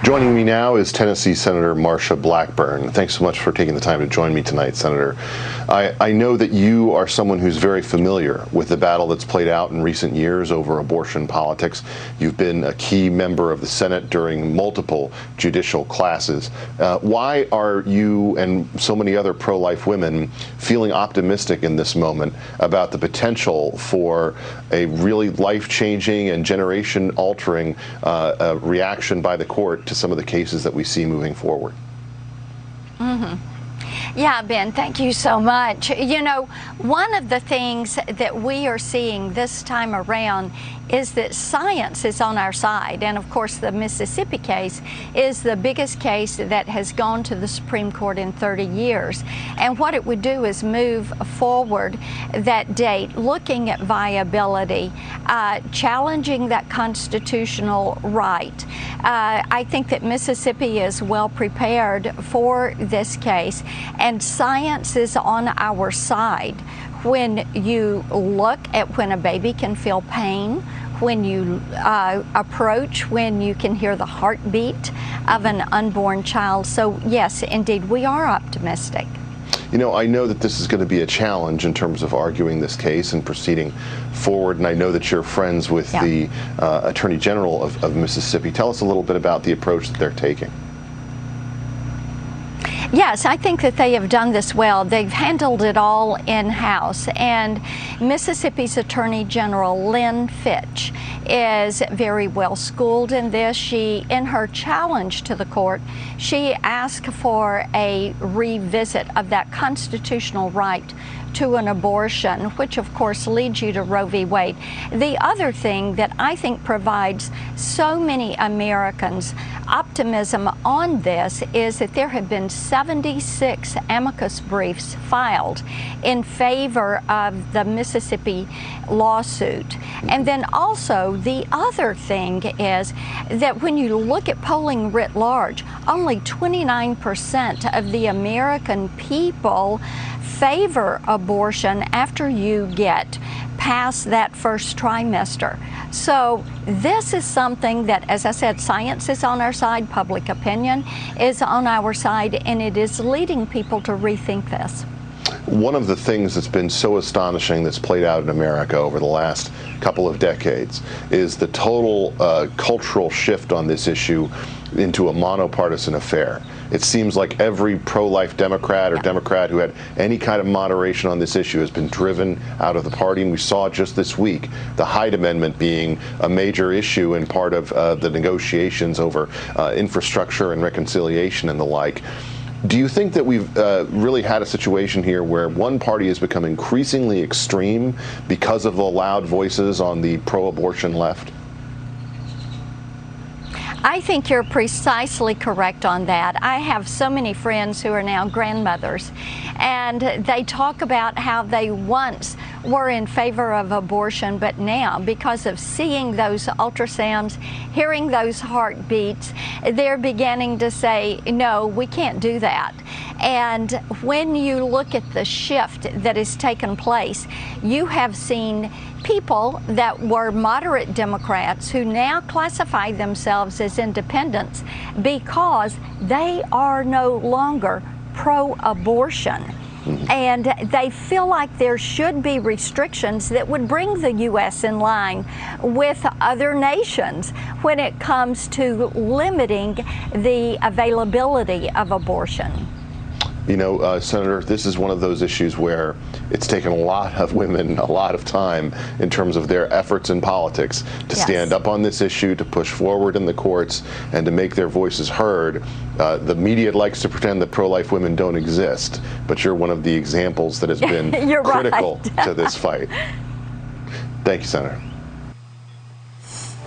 Joining me now is Tennessee Senator Marsha Blackburn. Thanks so much for taking the time to join me tonight, Senator. I know that you are someone who's very familiar with the battle that's played out in recent years over abortion politics. You've been a key member of the Senate during multiple judicial classes. Why are you and so many other pro-life women feeling optimistic in this moment about the potential for a really life-changing and generation-altering reaction by the court to some of the cases that we see moving forward? Yeah, Ben, thank you so much. You know, one of the things that we are seeing this time around is that science is on our side. And of course, the Mississippi case is the biggest case that has gone to the Supreme Court in 30 years. And what it would do is move forward that date, looking at viability, challenging that constitutional right. I think that Mississippi is well prepared for this case, and science is on our side. When you look at when a baby can feel pain, when you approach, when you can hear the heartbeat of an unborn child. So yes, indeed, we are optimistic. You know, I know that this is going to be a challenge in terms of arguing this case and proceeding forward, and I know that you're friends with the Attorney General of Mississippi. Tell us a little bit about the approach that they're taking. Yes, I think that they have done this well. They've handled it all in-house, and Mississippi's Attorney General Lynn Fitch is very well schooled in this. She, in her challenge to the court, she asked for a revisit of that constitutional right to an abortion, which of course leads you to Roe v. Wade. The other thing that I think provides so many Americans optimism on this is that there have been 76 amicus briefs filed in favor of the Mississippi lawsuit. And then also the other thing is that when you look at polling writ large, only 29% of the American people favor abortion after you get past that first trimester. So this is something that, as I said, science is on our side, public opinion is on our side, and it is leading people to rethink this. One of the things that's been so astonishing that's played out in America over the last couple of decades is the total cultural shift on this issue into a monopartisan affair. It seems like every pro-life Democrat or Democrat who had any kind of moderation on this issue has been driven out of the party, and we saw just this week the Hyde Amendment being a major issue and part of the negotiations over infrastructure and reconciliation and the like. Do you think that we've really had a situation here where one party has become increasingly extreme because of the loud voices on the pro-abortion left? I think you're precisely correct on that. I have so many friends who are now grandmothers, and they talk about how they once were in favor of abortion, but now, because of seeing those ultrasounds, hearing those heartbeats, they're beginning to say, no, we can't do that. And when you look at the shift that has taken place, you have seen people that were moderate Democrats who now classify themselves as independents because they are no longer pro-abortion. And they feel like there should be restrictions that would bring the U.S. in line with other nations when it comes to limiting the availability of abortion. You know, Senator, this is one of those issues where it's taken a lot of women a lot of time in terms of their efforts in politics to stand up on this issue, to push forward in the courts, and to make their voices heard. The media likes to pretend that pro-life women don't exist, but you're one of the examples that has been critical to this fight. Thank you, Senator.